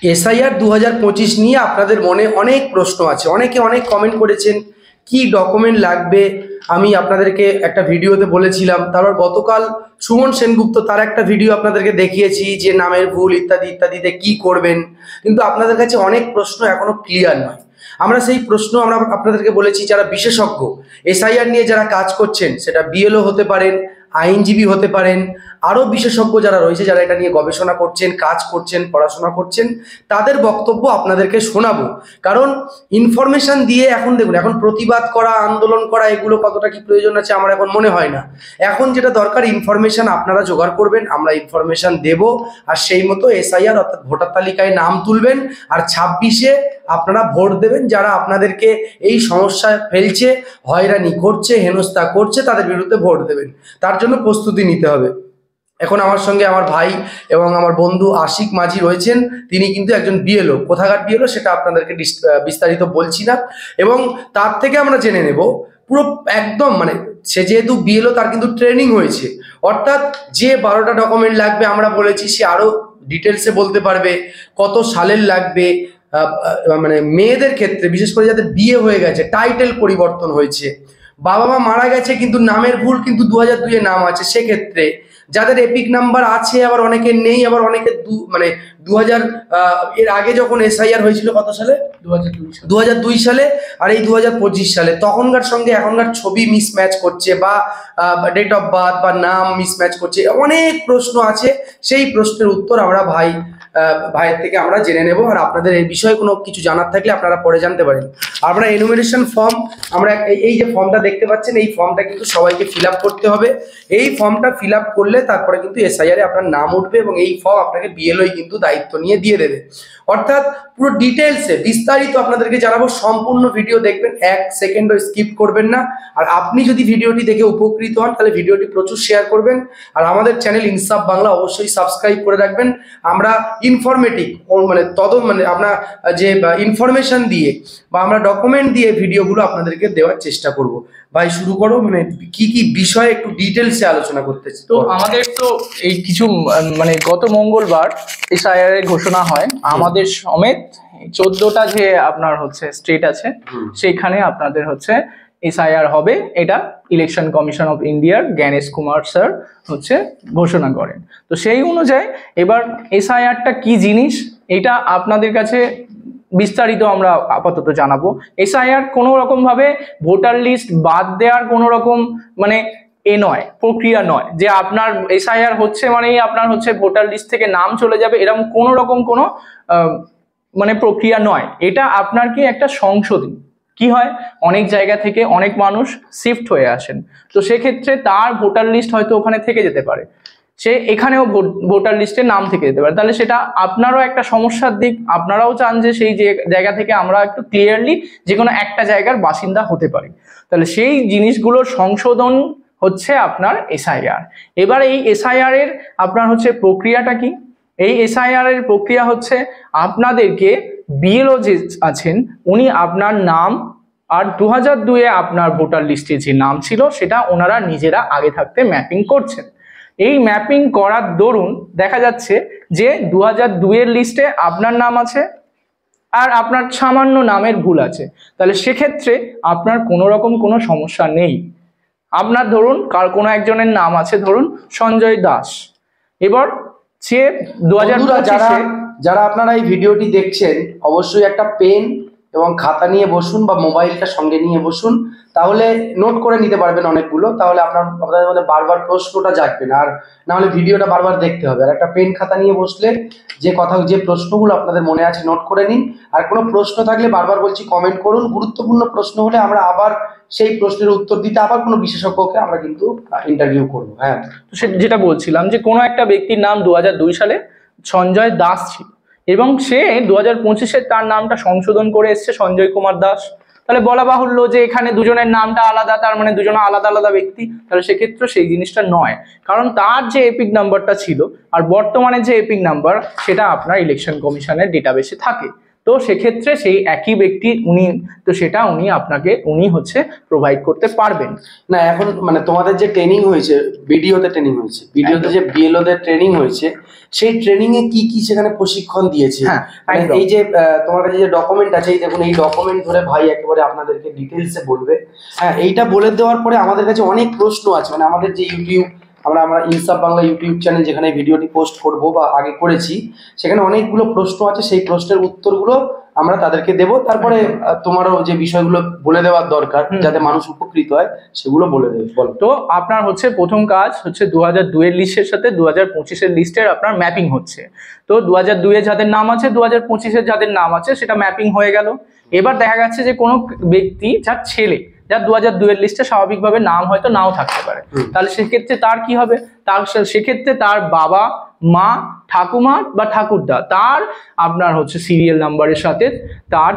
SIR 2025 নিয়ে আপনাদের মনে অনেক প্রশ্ন আছে, অনেকে অনেক কমেন্ট করেছেন কি ডকুমেন্ট লাগবে। আমি আপনাদেরকে একটা ভিডিওতে বলেছিলাম, তারপর গতকাল সুমন সেনগুপ্ত তার একটা ভিডিও আপনাদেরকে দেখিয়েছি যে নামের ভুল ইত্যাদি ইত্যাদিতে কি করবেন, কিন্তু আপনাদের কাছে অনেক প্রশ্ন এখনো ক্লিয়ার নয়। আমরা সেই প্রশ্ন আমরা আপনাদেরকে বলেছি, যারা বিশেষজ্ঞ এসআইআর নিয়ে যারা কাজ করছেন, সেটা বিএলও হতে পারেন, আইনজীবী হতে পারেন, আরও বিশেষজ্ঞ যারা রয়েছে যারা এটা নিয়ে গবেষণা করছেন, কাজ করছেন, পড়াশোনা করছেন, তাদের বক্তব্য আপনাদেরকে শোনাবো। কারণ ইনফরমেশন দিয়ে এখন দেখুন, এখন প্রতিবাদ করা, আন্দোলন করা এগুলো কতটা কি প্রয়োজন আছে আমার এখন মনে হয় না। এখন যেটা দরকার, ইনফরমেশন আপনারা জোগাড় করবেন, আমরা ইনফরমেশন দেব, আর সেই মতো এসআইআর অর্থাৎ ভোটার তালিকায় নাম তুলবেন, আর 26-এ আপনারা ভোট দেবেন। যারা আপনাদেরকে এই সমস্যায় ফেলছে, হয়রানি করছে, হেনস্থা করছে, তাদের বিরুদ্ধে ভোট দেবেন। তার জন্য প্রস্তুতি নিতে হবে। এখন আমার সঙ্গে আমার ভাই এবং আমার বন্ধু আশিক মাঝি রয়েছেন, তিনি কিন্তু একজন বিএলও। কোথাকার বিএলও সেটা আপনাদেরকে বিস্তারিত বলছি না, এবং তার থেকে আমরা জেনে নেব পুরো একদম, মানে সে যেহেতু বিএলও তার কিন্তু ট্রেনিং হয়েছে, অর্থাৎ যে 12টা ডকুমেন্ট লাগবে আমরা বলেছি, সে আরও ডিটেলসে বলতে পারবে কত সালের লাগবে। মানে মেয়েদের ক্ষেত্রে বিশেষ করে যাদের বিয়ে হয়ে গেছে, টাইটেল পরিবর্তন হয়েছে, বাবা মা মারা গেছে কিন্তু নামের ভুল কিন্তু 2002-এ নাম আছে, সেক্ষেত্রে যাদের এপিক নাম্বার আছে, আবার অনেকের নেই, আবার অনেকে 2000 এর আগে যখন এসআইআর হয়েছিল কত সালে, 2002 সালে, আর এই 2025 সালে, তখনকার সঙ্গে এখনকার ছবি মিসম্যাচ করছে, বা ডেট অফ বার্থ বা নাম মিসম্যাচ করছে, অনেক প্রশ্ন আছে। সেই প্রশ্নের উত্তর আমরা ভাইয়ের থেকে আমরা জেনে নেব। আর আপনাদের এই বিষয়ে কোনো কিছু জানার থাকলে আপনারা পরে জানতে পারেন। আমরা এনুমেরেশন ফর্ম, আমরা এই যে ফর্মটা দেখতে পাচ্ছেন, এই ফর্মটা কিন্তু সবাইকে ফিল আপ করতে হবে। এই ফর্মটা ফিল আপ করলে তারপরে কিন্তু এসআইআর-এ আপনার নাম উঠবে, এবং এই ফর্ম আপনাকে বিএলওই কিন্তু দায়িত্ব নিয়ে দিয়ে দেবে। অর্থাৎ পুরো ডিটেলসে বিস্তারিত আপনাদেরকে জানাবো। সম্পূর্ণ ভিডিও দেখবেন, 1 সেকেন্ডও স্কিপ করবেন না। আর আপনি যদি ভিডিওটি দেখে উপকৃত হন, তাহলে ভিডিওটি প্রচুর শেয়ার করবেন, আর আমাদের চ্যানেল ইনসাফ বাংলা অবশ্যই সাবস্ক্রাইব করে রাখবেন। আমরা ইনফরমেটিভ মানে আপনার যে ইনফরমেশন দিয়ে বা আমরা ডকুমেন্ট দিয়ে ভিডিওগুলো আপনাদেরকে দেওয়ার চেষ্টা করব। ভাই শুরু করো, মানে কি কি বিষয়ে একটু ডিটেলসে আলোচনা করতেছি। তো আমাদের তো এই কিছু মানে গত মঙ্গলবার এসআইআর এর ঘোষণা হয়, আমাদের সমেত 14টা যে আপনার হচ্ছে স্টেট আছে, সেইখানে আপনাদের হচ্ছে এসআইআর হবে। এটা ইলেকশন কমিশন অফ ইন্ডিয়ার জ্ঞানেশ কুমার স্যার হচ্ছে ঘোষণা করেন। তো সেই অনুযায়ী এবার এসআইআরটা কি জিনিস, এটা আপনাদের কাছে বিস্তারিত আমরা আপাতত জানাবো। এসআইআর কোনো রকম ভাবে ভোটার লিস্ট বাদ দেওয়ার কোনো রকম মানে নয়, প্রক্রিয়া নয়, যে আপনার এসআইআর হচ্ছে মানেই আপনার হচ্ছে ভোটার লিস্ট থেকে নাম চলে যাবে, এরকম কোনো রকম কোনো মানে প্রক্রিয়া নয়। এটা আপনার কি একটা সংশোধন। কি হয়, অনেক জায়গা থেকে অনেক মানুষ শিফট হয়ে আসেন, তো সেক্ষেত্রে তার ভোটার লিস্ট হয়তো ওখানে থেকে যেতে পারে, সে এখানেও ভোটার লিস্টে নাম থেকে যেতে পারে। তাহলে সেটা আপনারও একটা সমস্যার দিক। আপনারাও চান যে সেই জায়গা থেকে আমরা একটু ক্লিয়ারলি যে কোনো একটা জায়গার বাসিন্দা হতে পারি। তাহলে সেই জিনিসগুলোর সংশোধন হচ্ছে আপনার এসআইআর। এবার এই এসআইআর এর আপনার হচ্ছে প্রক্রিয়াটা কি? এই এসআইআর এর প্রক্রিয়া হচ্ছে আপনাদেরকে বিএলও যে আছেন উনি আপনার নাম আর 2002-এ আপনার ভোটার লিস্টে যে নাম ছিল সেটা ওনারা নিজেরা আগে থাকতে ম্যাপিং করছেন। এই ম্যাপিং করার দরুন দেখা যাচ্ছে যে 2002-এর লিস্টে আপনার নাম আছে আর আপনার সামান্য নামের ভুল আছে। তাহলে সেক্ষেত্রে আপনার কোনো রকম কোনো সমস্যা নেই। আপনার ধরুন কার কোনো একজনের নাম আছে, ধরুন সঞ্জয় দাস, এবার সে 2025-এ যারা আপনারা এই ভিডিওটি দেখছেন, অবশ্যই একটা পেন এবং খাতা নিয়ে বসুন বা মোবাইলটা সঙ্গে নিয়ে বসুন, তাহলে নোট করে নিতে পারবেন অনেকগুলো। তাহলে আপনাদের মধ্যে বারবার প্রশ্নটা জাগবে না, আর না হলে ভিডিওটা বারবার দেখতে হবে। আর একটা পেন খাতা নিয়ে বসলে যে প্রশ্নগুলো আপনাদের মনে আছে নোট করে নিন। আর কোনো প্রশ্ন থাকলে বারবার বলছি কমেন্ট করুন। গুরুত্বপূর্ণ প্রশ্ন হলে আমরা আবার সেই প্রশ্নের উত্তর দিতে আবার কোনো বিশেষজ্ঞকে আমরা কিন্তু ইন্টারভিউ করবো। হ্যাঁ, তো যেটা বলছিলাম যে কোনো একটা ব্যক্তির নাম 2002 সালে সঞ্জয় দাস ছিল, এবং সে 2025-এ তার নামটা সংশোধন করে এসছে সঞ্জয় কুমার দাস। তাহলে বলা বাহুল্য যে এখানে দুজনের নামটা আলাদা, তার মানে দুজনে আলাদা আলাদা ব্যক্তি। তাহলে সেক্ষেত্রে সেই জিনিসটা নয়, কারণ তার যে এপিক নাম্বারটা ছিল আর বর্তমানে যে এপিক নাম্বার সেটা আপনার ইলেকশন কমিশনের ডেটাবেসে থাকে। তো তো সেক্ষেত্রে সেই একই ব্যক্তি উনি, তো সেটা উনি হচ্ছে প্রোভাইড করতে পারবেন। না এখন মানে তোমাদের যে ট্রেনিং হয়েছে, ভিডিওতে যে বিএলও দের ট্রেনিং হয়েছে, সেই ট্রেনিং এ কি কি সেখানে প্রশিক্ষণ দিয়েছে? মানে এই যে তোমার কাছে যে ডকুমেন্ট আছে, এই দেখুন এই ডকুমেন্ট ধরে ভাই একেবারে আপনাদেরকে ডিটেলসে বলবে। হ্যাঁ, এইটা বলে দেওয়ার পরে আমাদের কাছে অনেক প্রশ্ন আছে, মানে আমাদের যে ইউটিউব আমরা ইনসাফ বাংলা ইউটিউব চ্যানেল যেখানে ভিডিওটি পোস্ট করব বা আগে করেছি, সেখানে অনেকগুলো প্রশ্ন আছে, সেই প্রশ্নের উত্তরগুলো আমরা তাদেরকে দেব। তারপরে তোমারও যে বিষয়গুলো বলে দেওয়ার দরকার যাতে মানুষ উপকৃত হয় সেগুলো বলে দেবে। বলো। তো আপনার হচ্ছে প্রথম কাজ হচ্ছে 2002 এর লিস্টের সাথে 2025 এর লিস্টের আপনার ম্যাপিং হচ্ছে। তো 2002 এ যাদের নাম আছে, 2025 এর যাদের নাম আছে, সেটা ম্যাপিং হয়ে গেল। এবার দেখা যাচ্ছে যে কোনো ব্যক্তি যার ছেলে, যার 2002 এর লিস্টে স্বাভাবিকভাবে নাম হয়তো নাও থাকতে পারে, তাহলে সেক্ষেত্রে তার কি হবে, তার সেক্ষেত্রে তার বাবা মা ঠাকুমা বা ঠাকুরদা তার আপনার হচ্ছে সিরিয়াল নাম্বারের সাথে তার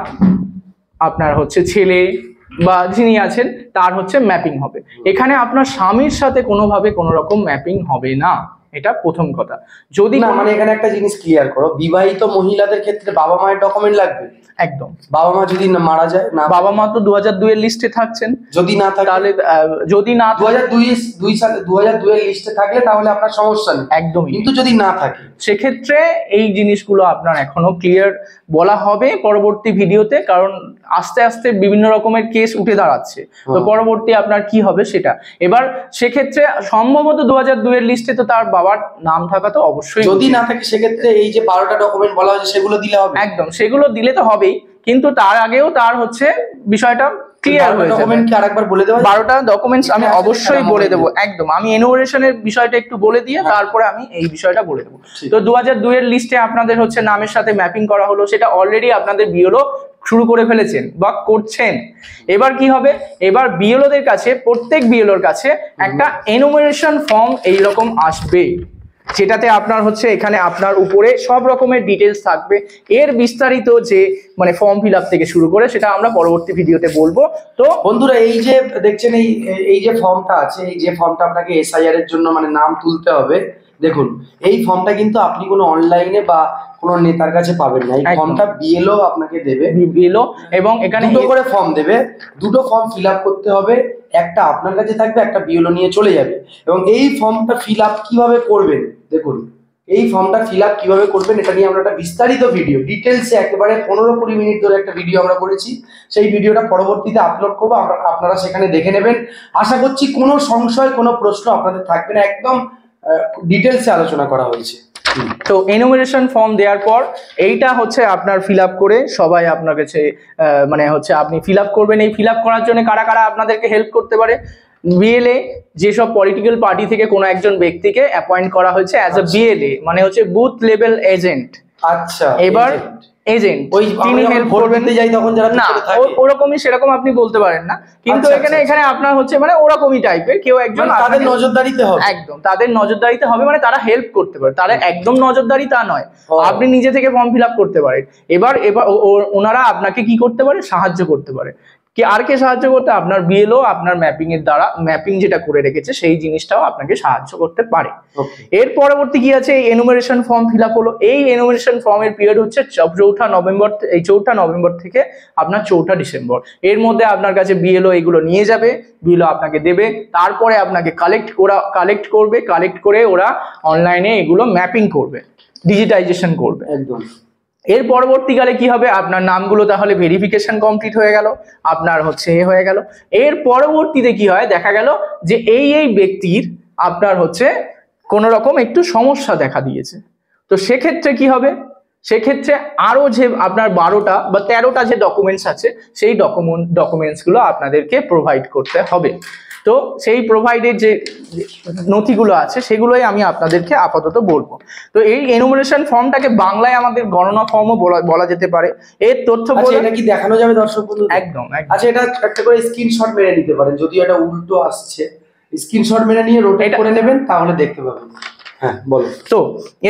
আপনার হচ্ছে ছেলে বা যিনি আছেন তার হচ্ছে ম্যাপিং হবে। এখানে আপনার স্বামীর সাথে কোনোভাবে কোনো রকম ম্যাপিং হবে না, এটা প্রথম কথা। যদি না মানে এখানে একটা জিনিস ক্লিয়ার করো, বিবাহিত মহিলাদের ক্ষেত্রে বাবা মায়ের ডকুমেন্ট লাগবে? একদম। বাবা মা যদি মারা যায়? না, বাবা মা তো 2002 এর লিস্টে থাকছেন। যদি না থাকে তাহলে যদি না 2002 সালে 2002 এর লিস্টে থাকলে তাহলে আপনার সমস্যা নেই একদমই। কিন্তু যদি না থাকে সেক্ষেত্রে এই জিনিসগুলো আপনার এখনো ক্লিয়ার বলা হবে পরবর্তী ভিডিওতে, কারণ আস্তে আস্তে বিভিন্ন রকমের কেস উঠে দাঁড়াচ্ছে। তো পরবর্তী আপনার কি হবে সেটা এবার সেক্ষেত্রে সম্ভবত 2002 এর লিস্টে তো তার বাবার নাম থাকা তো অবশ্যই, যদি না থাকে সেক্ষেত্রে এই যে 12টা ডকুমেন্ট বলা হয়েছে সেগুলো দিলে হবে? একদম, সেগুলো দিলে তো হবেই, কিন্তু তার আগেও তার হচ্ছে বিষয়টা ক্লিয়ার হয়ে যাবে। ডকুমেন্ট কি আরেকবার বলে দেওয়া? 12টা ডকুমেন্টস আমি অবশ্যই বলে দেবো, একদম। আমি এনুমারেশনের বিষয়টা একটু বলে দিয়ে তারপরে আমি এই বিষয়টা বলে দেবো। তো 2002 এর লিস্টে আপনাদের হচ্ছে নামের সাথে ম্যাপিং করা হলো, সেটা অলরেডি আপনাদের বিএলও শুরু করে ফেলেছেন বা করছেন। এবার কি হবে, এবার বিএলওদের কাছে, প্রত্যেক বিএলওর কাছে একটা এনুমারেশন ফর্ম এইরকম আসবে, যেটাতে আপনার হচ্ছে এখানে আপনার উপরে সব রকমের ডিটেলস থাকবে। এর বিস্তারিত যে মানে ফর্ম ফিল আপ থেকে শুরু করে সেটা আমরা পরবর্তী ভিডিওতে বলবো। তো বন্ধুরা এই যে দেখছেন এই যে ফর্মটা আছে, এই যে ফর্মটা আপনাকে এসআইআর এর জন্য মানে নাম তুলতে হবে, দেখুন এই ফর্মটা কিন্তু আপনি কোনো অনলাইনে বা কোনো নেতার কাছে পাবেন না। এই ফর্মটা বিএলও আপনাকে দেবে, বিএলও, এবং এখানে দুটো করে ফর্ম দেবে, দুটো ফর্ম ফিল আপ করতে হবে, একটা আপনার কাছে থাকবে, একটা বিএলও নিয়ে চলে যাবে। এবং এই ফর্মটা ফিল আপ কিভাবে করবেন, দেখুন এই ফর্মটা ফিল আপ কিভাবে করবেন এটা নিয়ে আমরা একটা বিস্তারিত ভিডিও ডিটেলসে একেবারে 15-20 মিনিট ধরে একটা ভিডিও আমরা করেছি, সেই ভিডিওটা পরবর্তীতে আপলোড করবো, আপনারা সেখানে দেখে নেবেন। আশা করছি কোনো সংশয় কোনো প্রশ্ন আপনাদের থাকবে না, একদম ডিটেলসে আলোচনা করা হয়েছে। তো এনুমারেশন ফর্ম দেওয়ার পর এইটা হচ্ছে আপনার ফিল আপ করে সবাই আপনার কাছে মানে হচ্ছে আপনি ফিল আপ করবেন। এই ফিল আপ করার জন্য কারা কারা আপনাদেরকে হেল্প করতে পারে, বিএলএ যেসব পলিটিক্যাল পার্টি থেকে কোনো একজন ব্যক্তিকে অ্যাপয়েন্ট করা হয়েছে অ্যাজ এ বিএলএ, মানে হচ্ছে বুথ লেভেল এজেন্ট। আচ্ছা, এবার এজেন্ট তিনি হেল্প করবেন, না ওরকমই সেরকম আপনি বলতে পারেন না, কিন্তু এখানে আপনার হচ্ছে মানে ওরকমই টাইপের কেউ একজন, তাদের নজরদারিতে হবে, একদম তাদের নজরদারিতে হবে, মানে তারা হেল্প করতে পারে, তারা একদম নজরদারি তা নয়, আপনি নিজে থেকে ফর্ম ফিল আপ করতে পারেন। এবার ওনারা আপনাকে কি করতে পারে, সাহায্য করতে পারে। আর কে সাহায্য করতে, আপনার বিএলও আপনার ম্যাপিং এর দ্বারা ম্যাপিং যেটা করে রেখেছে সেই জিনিসটাও আপনাকে সাহায্য করতে পারে। এর পরবর্তী কি আছে, এই এনুমারেশন ফর্ম ফিল আপ হলো। এই এনুমারেশন ফর্মের পিরিয়ড হচ্ছে 4 নভেম্বর থেকে আপনার 4 ডিসেম্বর। এর মধ্যে আপনার কাছে বিএলও এগুলো নিয়ে যাবে, বিএলও আপনাকে দেবে, তারপরে আপনাকে কালেক্ট করে ওরা অনলাইনে এগুলো ম্যাপিং করবে, ডিজিটাইজেশন করবে একদম। এর পরবর্তীকালে কি হবে, আপনার নামগুলো তাহলে ভেরিফিকেশন কমপ্লিট হয়ে গেল, আপনার হচ্ছে হয়ে গেল। এর পরবর্তীতে কি হয়, দেখা গেল যে এই ব্যক্তির আপনার হচ্ছে কোনো রকম একটু সমস্যা দেখা দিয়েছে। তো সেক্ষেত্রে কি হবে, সেক্ষেত্রে আরো যে আপনার 12টা বা 13টা যে ডকুমেন্টস আছে সেই ডকুমেন্টসগুলো আপনাদেরকে প্রোভাইড করতে হবে। তো সেই প্রোভাইডের যে নথিগুলো আছে সেগুলোই আমি আপনাদেরকে আপাতত বলবো। তো এই এনুমারেশন ফর্মটাকে বাংলায় আমাদের গণনা ফর্মও বলা যেতে পারে। এর তথ্য এটা কি দেখানো যাবে দর্শক বন্ধু? একদম। আচ্ছা, এটা একটা করে স্ক্রিনশট মেরে নিতে পারেন, যদিও এটা উল্টো আসছে, স্ক্রিনশট মেরে নিয়ে রোটেট করে নেবেন তাহলে দেখতে পাবেন। হ্যাঁ বলো। তো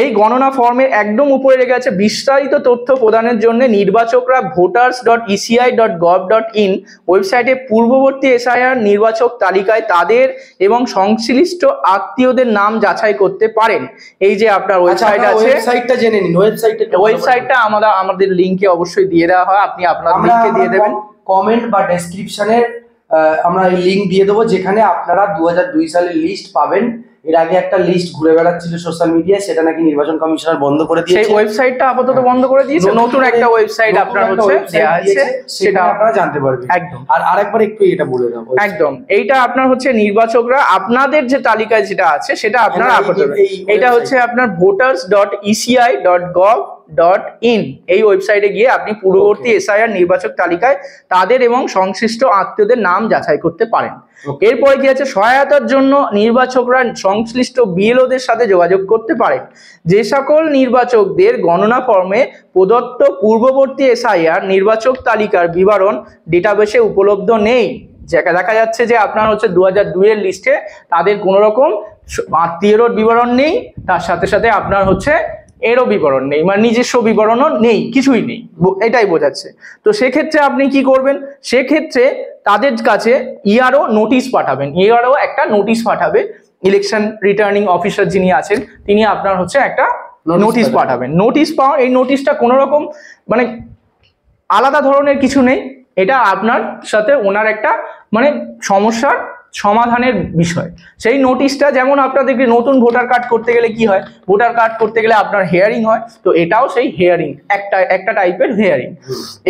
এই গণনা ফর্মের একদম উপরে লেগে আছে বিস্তারিত তথ্য প্রদানের জন্য নির্বাচকরা voters.eci.gov.in ওয়েবসাইটে পূর্ববর্তী এসআইআর নির্বাচক তালিকায় তাদের এবং সংশ্লিষ্ট আত্মীয়দের নাম যাচাই করতে পারেন। এই যে আপনার ওয়েবসাইট আছে, ওয়েবসাইটটা জেনে নিন। ওয়েবসাইটটা আমাদের লিংকে অবশ্যই দিয়ে দেওয়া হয়, আপনি আপনার লিংকে দিয়ে দেবেন। কমেন্ট বা ডেসক্রিপশনে আমরা এই লিংক দিয়ে দেবো, যেখানে আপনারা 2002 সালের লিস্ট পাবেন। এর আগে একটা লিস্ট ঘুরে বেড়াচ্ছিল সোশ্যাল মিডিয়ায়, সেটা নাকি নির্বাচন কমিশনার বন্ধ করে দিয়েছে। সেই ওয়েবসাইটটা আপাতত বন্ধ করে দিয়েছে, নতুন একটা ওয়েবসাইট আপনার হচ্ছে দেয়া আছে, সেটা আপনারা জানতে পারবেন। একদম। আর আরেকবার একটু এটা বলে দাও। একদম, এইটা আপনার হচ্ছে নির্বাচকরা আপনাদের যে তালিকায় যেটা আছে সেটা আপনারা আপাতত, এটা হচ্ছে আপনার voters.eci.gov.in এই ওয়েবসাইটে গিয়ে আপনি পূর্ববর্তী এসআইআর নির্বাচক তালিকায় তাদের এবং সংশ্লিষ্ট আত্মীয়দের নাম যাচাই করতে পারেন। এরপরে কি আছে, সহায়তার জন্য নির্বাচকরা সংশ্লিষ্ট বিএলওদের সাথে যোগাযোগ করতে পারেন। যে সকল নির্বাচকদের গণনা ফর্মে প্রদত্ত পূর্ববর্তী এসআইআর নির্বাচক তালিকার বিবরণ ডেটাবেসে উপলব্ধ নেই, দেখা যাচ্ছে যে আপনার হচ্ছে 2002 এর লিস্টে তাদের কোনো রকম আত্মীয়েরও বিবরণ নেই, তার সাথে সাথে আপনার হচ্ছে এরও বিবরণ নেই, মানে নিজস্ব বিবরণও নেই, কিছুই নেই, এটাই বোঝাচ্ছে। তো সেক্ষেত্রে আপনি কি করবেন, সেক্ষেত্রে তাদের কাছে ইআরও নোটিশ পাঠাবেন। ইআরও একটা নোটিশ পাঠাবে, ইলেকশন রিটার্নিং অফিসার যিনি আছেন তিনি আপনার হচ্ছে একটা নোটিশ পাঠাবেন। নোটিশ পাওয়া, এই নোটিশটা কোনো রকম মানে আলাদা ধরনের কিছু নেই, এটা আপনার সাথে ওনার একটা মানে সমস্যার সমাধানের বিষয়। সেই নোটিশটা যেমন আপনাদেরকে নতুন ভোটার কার্ড করতে গেলে কি হয়, ভোটার কার্ড করতে গেলে আপনার হিয়ারিং হয়, তো এটাও সেই হিয়ারিং, একটা টাইপের হিয়ারিং।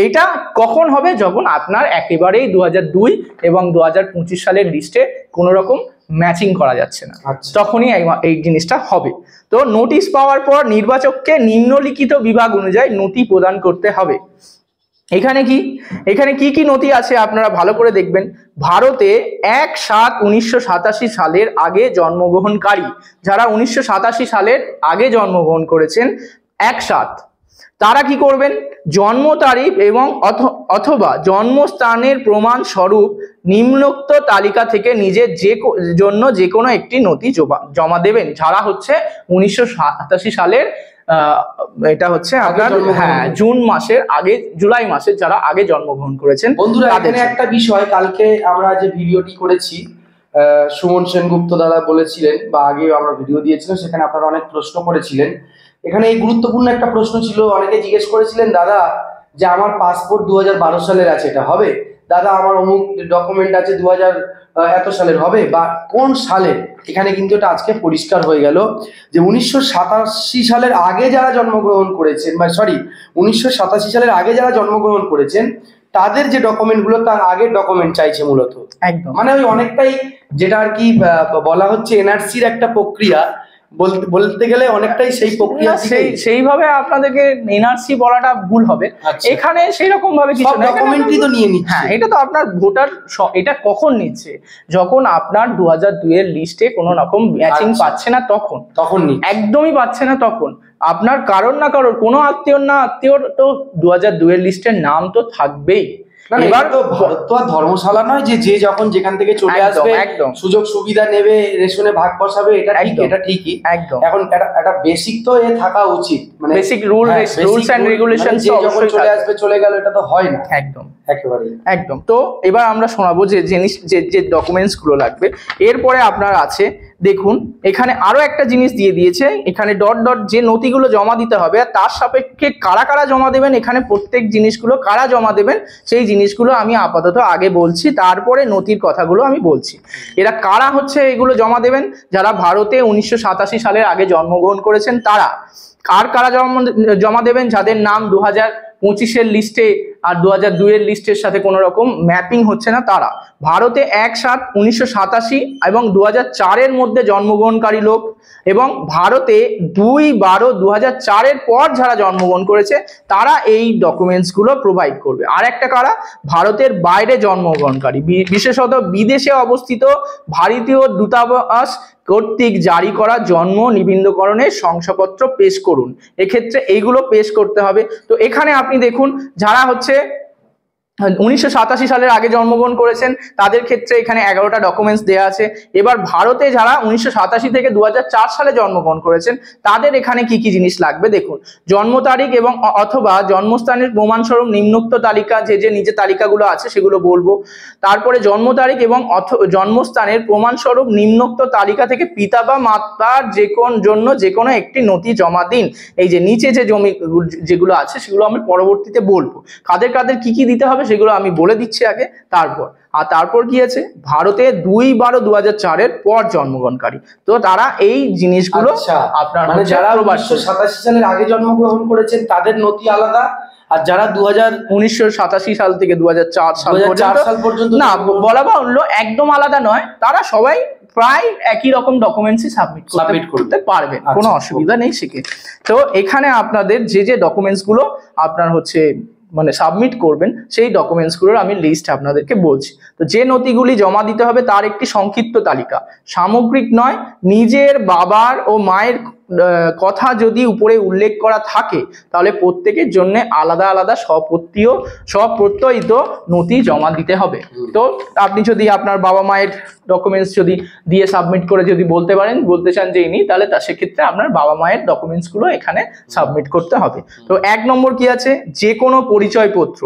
এইটা কখন হবে, যখন আপনার একেবারেই 2002 এবং 2025 সালের লিস্টে কোনো রকম ম্যাচিং করা যাচ্ছে না, তখনই এই জিনিসটা হবে। তো নোটিশ পাওয়ার পর নির্বাচককে নিম্নলিখিত বিভাগ অনুযায়ী নথি প্রদান করতে হবে। এখানে কি কি নথি আছে আপনারা ভালো করে দেখবেন। ভারতে 1/7/1987 সালের আগে জন্মগ্রহণকারী, যারা 1987 সালের আগে জন্মগ্রহণ করেছেন 1/7, তারা কি করবেন, জন্ম তারিখ এবং অথবা জন্মস্থানের প্রমাণ স্বরূপ নিম্নোক্ত তালিকা থেকে নিজের জন্য যে কোনো একটি নথি জমা দেবেন। যারা হচ্ছে 1987 সালের এটা হচ্ছে আপনার জুন মাসের আগে, জুলাই মাসের যারা আগে জন্মগ্রহণ করেছেন। বন্ধুরা এখানে একটা বিষয়, কালকে আমরা যে ভিডিওটি করেছি সুমন সেনগুপ্ত দাদা বলেছিলেন, বা আগে আমরা ভিডিও দিয়েছিলাম, সেখানে আপনারা অনেক প্রশ্ন করেছিলেন। এখানে এই গুরুত্বপূর্ণ একটা প্রশ্ন ছিল, অনেকে জিজ্ঞেস করেছিলেন, দাদা যে আমার পাসপোর্ট 2012 সালের আছে, এটা হবে? দাদা আমার অমুক ডকুমেন্ট আছে 2000 এত সালের, হবে? বা কোন সালের? এখানে কিন্তু এটা আজকে পরিষ্কার হয়ে গেল যে 1987 সালের আগে যারা জন্মগ্রহণ করেছেন, বা 1987 সালের আগে যারা জন্মগ্রহণ করেছেন তাদের যে ডকুমেন্টগুলো, তার আগের ডকুমেন্ট চাইছে মূলত। একদম, মানে ওই অনেকটাই যেটা আর কি বলা হচ্ছে এনআরসির একটা প্রক্রিয়া, বলতে গেলে অনেকটাই সেই প্রক্রিয়া। সেইভাবে আপনাদেরকে এনআরসি বলাটা ভুল হবে। এখানে সেই রকম ভাবে কিছু না, ডকুমেন্টই তো নিয়ে নিচ্ছে। হ্যাঁ, এটা তো আপনার ভোটার, এটা কখন নিচ্ছে, যখন আপনার 2002 এর লিস্টে কোনো রকম ম্যাচিং পাচ্ছে না, তখন একদমই পাচ্ছে না, তখন আপনার কারোর না কারোর কোনো আত্মীয় তো 2002 এর লিস্টের নাম তো থাকবেই। এবার তো ভারত তো আর ধর্মশালা নয় যে যখন যেখান থেকে চলে আসবে সুযোগ সুবিধা নেবে, রেশনে ভাগ বসাবে, এটা ঠিকই। একদম, এখন একটা বেসিক তো থাকা উচিত, মানে বেসিক রুলস এন্ড রেগুলেশন যখন চলে আসবে চলে গেল, এটা তো হয় না। একদম। তো এবার আমরা শোনাবো যে যে ডকুমেন্টস গুলো লাগবে। এরপরে আপনার আছে, দেখুন এখানে আরো একটা জিনিস দিয়ে দিয়েছে, এখানে ডট যে নথিগুলো জমা দিতে হবে তার সাপেক্ষে কারা কারা জমা দেবেন, এখানে প্রত্যেক জিনিসগুলো কারা জমা দেবেন সেই জিনিসগুলো আমি আপাতত আগে বলছি, তারপরে নথির কথাগুলো আমি বলছি। এরা কারা হচ্ছে এগুলো জমা দেবেন, যারা ভারতে 1987 সালের আগে জন্মগ্রহণ করেছেন তারা। কারা জমা দেবেন, যাদের নাম 2025 লিস্টে আর 2002 এর লিস্টের সাথে কোনো রকম ম্যাপিং হচ্ছে না, তারা। ভারতে 1/7/1987 এবং 2004 এর মধ্যে জন্মগ্রহণকারী লোক, এবং ভারতে 2/12/2004 এর পর যারা জন্মগ্রহণ করেছে তারা এই ডকুমেন্টসগুলো প্রোভাইড করবে। আর একটা কারা, ভারতের বাইরে জন্মগ্রহণকারী, বিশেষত বিদেশে অবস্থিত ভারতীয় দূতাবাস কর্তৃক জারি করা জন্ম নিবন্ধকরণের শংসাপত্র পেশ করুন। এক্ষেত্রে এইগুলো পেশ করতে হবে। তো এখানে আপনি দেখুন, যারা হচ্ছে 1987 সালের আগে জন্মগ্রহণ করেছেন তাদের ক্ষেত্রে এখানে 11টা ডকুমেন্টস দেওয়া আছে। এবার ভারতে যারা 1987 থেকে 2004 সালে জন্মগ্রহণ করেছেন তাদের এখানে কি কি জিনিস লাগবে দেখুন। জন্ম তারিখ এবং অথবা জন্মস্থানের প্রমাণস্বরূপ নিম্নোক্ত তালিকা, যে নিজের তালিকাগুলো আছে সেগুলো বলবো। তারপরে জন্ম তারিখ এবং জন্মস্থানের প্রমাণস্বরূপ নিম্নোক্ত তালিকা থেকে পিতা বা মাতার যে কোনো একটি নথি জমা দিন। এই যে নিচে যে জমি যেগুলো আছে সেগুলো আমি পরবর্তীতে বলবো। কাদের কাদের কি কি দিতে হবে সেগুলো আমি বলে দিচ্ছি আগে। তারপর কি আছে, ভারতে 2/12/2004 এর পর জন্মগ্রহণকারী, তো তারা এই জিনিসগুলো আপনার মানে যারা 1987 সালের আগে জন্মগ্রহণ করেছেন তাদের নথি আলাদা, আর যারা 1987 সাল থেকে 2004 সাল পর্যন্ত না বলা বাহুল্য একদম আলাদা নয়, তারা সবাই প্রায় একই রকম ডকুমেন্টসই সাবমিট করতে পারবেন, কোনো অসুবিধা নেই শিখে। তো এখানে আপনাদের যে ডকুমেন্টস গুলো আপনার হচ্ছে মানে সাবমিট করবেন সেই ডকুমেন্টসগুলোর আমি লিস্ট আপনাদেরকে বলছি। তো যে নথিগুলি জমা দিতে হবে তার একটি সংক্ষিপ্ত তালিকা, সামগ্রিক নয়। নিজের বাবার ও মায়ের কথা যদি উপরে উল্লেখ করা থাকে তাহলে প্রত্যেকের জন্য আলাদা আলাদা স্বপ্রত্যয়িত নথি জমা দিতে হবে। তো আপনি যদি আপনার বাবা মায়ের ডকুমেন্টস যদি দিয়ে সাবমিট করে যদি বলতে চান যে ইনি, তাহলে সেক্ষেত্রে আপনার বাবা মায়ের ডকুমেন্টসগুলো এখানে সাবমিট করতে হবে। তো 1 নম্বর কি আছে, যে কোনো পরিচয়পত্র,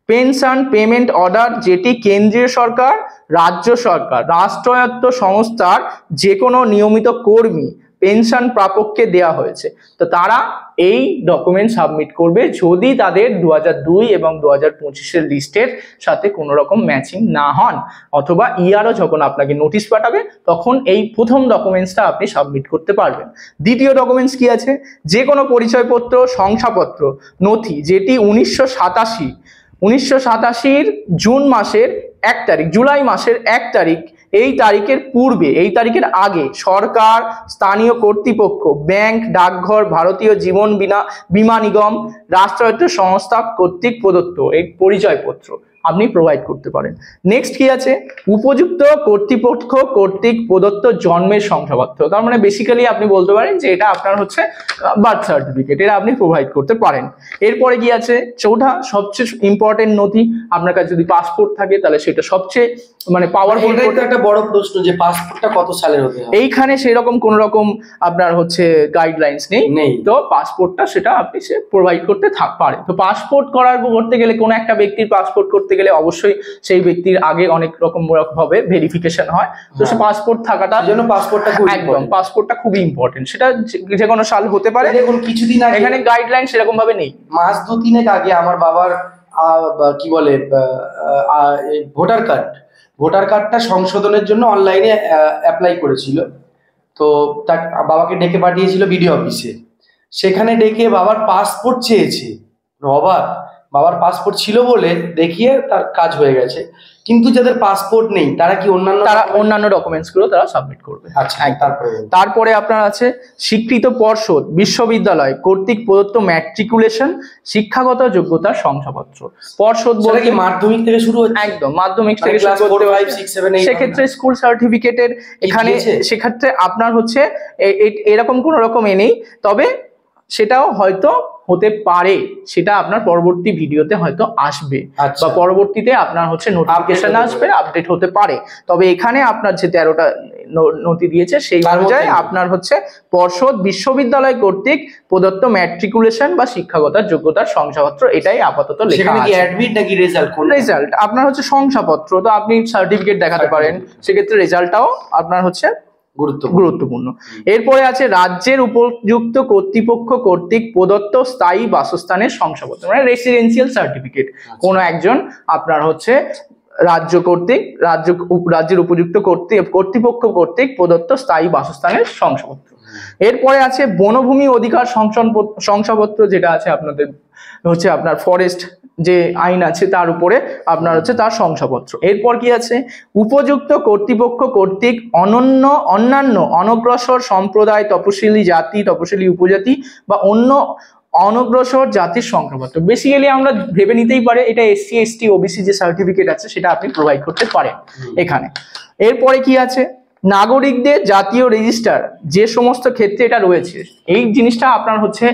পেনশন পেমেন্ট অর্ডার যেটি কেন্দ্রীয় সরকার, রাজ্য সরকার, রাষ্ট্রায়ত্ত সংস্থার যে কোনো নিয়মিত কর্মী পেনশন প্রাপককে দেয়া হয়েছে, তো তারা এই ডকুমেন্ট সাবমিট করবে যদি তাদের 2002 এবং 2025 লিস্টের সাথে কোনো রকম ম্যাচিং না হন, অথবা ইয়ারও যখন আপনাকে নোটিশ পাঠাবে তখন এই প্রথম ডকুমেন্টসটা আপনি সাবমিট করতে পারবেন। দ্বিতীয় ডকুমেন্টস কি আছে, যে কোনো পরিচয়পত্র, শংসাপত্র, নথি যেটি 1987 জুন মাসের 1 তারিখ, জুলাই মাসের 1 তারিখ, এই তারিখের পূর্বে, এই তারিখের আগে সরকার, স্থানীয় কর্তৃপক্ষ, ব্যাংক, ডাকঘর, ভারতীয় জীবন বীমা নিগম, রাষ্ট্রায়ত্ত সংস্থা কর্তৃক প্রদত্ত এই পরিচয়পত্র আপনি প্রোভাইড করতে পারেন। নেক্সট কি আছে, উপযুক্ত কর্তৃপক্ষ কর্তৃক প্রদত্ত জন্মের শংসাপত্র, তার মানে বেসিক্যালি আপনি বলতে পারেন যে এটা আপনার হচ্ছে বার্থ সার্টিফিকেট, এটা আপনি প্রোভাইড করতে পারেন। এরপরে কি আছে, চৌথা সবচেয়ে ইম্পর্টেন্ট নথি, আপনার কাছে যদি পাসপোর্ট থাকে তাহলে সেটা সবচেয়ে মানে পাওয়ারফুল। একটা বড় প্রশ্ন যে পাসপোর্টটা কত সালের হতে হবে, এইখানে সেরকম কোন রকম আপনার হচ্ছে গাইডলাইন্স নেই, তো পাসপোর্টটা সেটা আপনি প্রোভাইড করতে পারেন। তো পাসপোর্ট করতে গেলে কোনো একটা ব্যক্তির পাসপোর্ট করতে গেলে অবশ্যই সেই ব্যক্তির আগে অনেক রকম ভাবে ভেরিফিকেশন হয়, তো সে পাসপোর্ট থাকাটা জন্য পাসপোর্টটা খুবই ইম্পর্টেন্ট, সেটা যে কোনো সাল হতে পারে। দেখুন কিছুদিন আগে এখানে গাইডলাইন সেরকম ভাবে নেই, মাস 2-3 আগে আমার বাবার কি বলে ভোটার কার্ডটা সংশোধনের জন্য অনলাইনে অ্যাপ্লাই করেছিল, তো তার বাবাকে ডেকে পাঠিয়েছিল বিডিও অফিসে, সেখানে ডেকে বাবার পাসপোর্ট চেয়েছে, অবাক, বাবার পাসপোর্ট ছিল বলে দেখিয়ে তার কাজ হয়ে গেছে, কিন্তু যাদের পাসপোর্ট নেই তারা কি অন্যান্য ডকুমেন্টস গুলো তারা সাবমিট করবে। আচ্ছা, তারপরে আপনার আছে স্বীকৃত পর্ষদ, বিশ্ববিদ্যালয় কর্তৃক প্রদত্ত ম্যাট্রিকুলেশন শিক্ষাগত যোগ্যতার শংসাপত্র। পর্ষদ বলতে কি মাধ্যমিক থেকে শুরু হচ্ছে, একদম মাধ্যমিক থেকে শুরু করতে হয়, সেক্ষেত্রে স্কুল সার্টিফিকেটের এখানে সেক্ষেত্রে আপনার হচ্ছে এরকম কোনো রকম নেই, তবে সেটাও হয়তো হতে পারে, সেটা আপনার পরবর্তী ভিডিওতে হয়তো আসবে বা পরবর্তীতে আপনার হচ্ছে নোটিফিকেশন আসবে, আপডেট হতে পারে। তবে এখানে আপনার যে 13টা নথি দিয়েছে সেই অনুযায়ী আপনার হচ্ছে পর্ষদ, বিশ্ববিদ্যালয় কর্তৃক প্রদত্ত ম্যাট্রিকুলেশন বা শিক্ষাগত যোগ্যতার শংসাপত্র, এটাই আপাতত লেখা আছে। রেজাল্ট আপনার হচ্ছে শংসাপত্র, তো আপনি সার্টিফিকেট দেখাতে পারেন, সেক্ষেত্রে রেজাল্টটাও আপনার হচ্ছে গুরুত্বপূর্ণ। এরপরে আছে রাজ্যের উপযুক্ত কর্তৃপক্ষ কর্তৃক প্রদত্ত স্থায়ী বাসস্থানের শংসাপত্র, মানে রেসিডেন্সিয়াল সার্টিফিকেট। কোন একজন আপনার হচ্ছে রাজ্যের উপযুক্ত কর্তৃপক্ষ কর্তৃক প্রদত্ত স্থায়ী বাসস্থানের শংসাপত্র। এরপরে আছে বনভূমি অধিকার শংসাপত্র, যেটা আছে আপনাদের হচ্ছে আপনার ফরেস্ট যে আইন আছে তার উপরে আপনার হচ্ছে তার শংসাপত্র। এরপর কি আছে, উপযুক্ত কর্তৃপক্ষ কর্তৃক অন্যান্য অনগ্রসর সম্প্রদায়, তপশিলি জাতি, তপশিলি উপজাতি বা অন্য অনগ্রসর জাতির শংসাপত্র। বেসিক্যালি আমরা ভেবে নিতেই পারে এটা SC ST OBC যে সার্টিফিকেট আছে সেটা আপনি প্রোভাইড করতে পারেন এখানে। এরপরে কি আছে, নাগরিকদের জাতীয় রেজিস্টার, যে সমস্ত ক্ষেত্রে এটা রয়েছে এই জিনিসটা আপনার হচ্ছে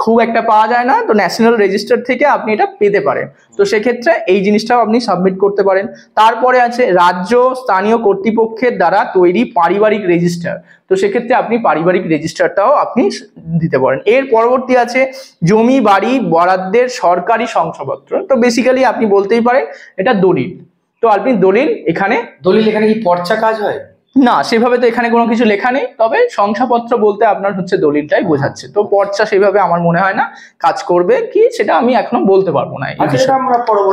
খুব একটা পাওয়া যায় না, তো ন্যাশনাল রেজিস্টার থেকে আপনি এটা পেতে পারেন। তো সেক্ষেত্রে এই জিনিসটাও আপনি সাবমিট করতে পারেন। তারপরে আছে রাজ্য স্থানীয় কর্তৃপক্ষের দ্বারা তৈরি পারিবারিক রেজিস্টার, তো সেক্ষেত্রে আপনি পারিবারিক রেজিস্টারটাও আপনি দিতে পারেন। এর পরবর্তী আছে জমি বাড়ি বরাদ্দের সরকারি শংসাপত্র, তো বেসিক্যালি আপনি বলতেই পারেন এটা দলিল। তো আপনি দলিল এখানে কি পর্চা কাজ হয়? না, সেভাবে তো এখানে কোনো কিছু লেখা নেই, তবে শংসাপত্র বলতে আপনার হচ্ছে দলিলটাই বোঝাচ্ছে। তো পর্চা সেভাবে আমার মনে হয় না কাজ করবে কি, সেটা আমি এখনো বলতে পারবো না।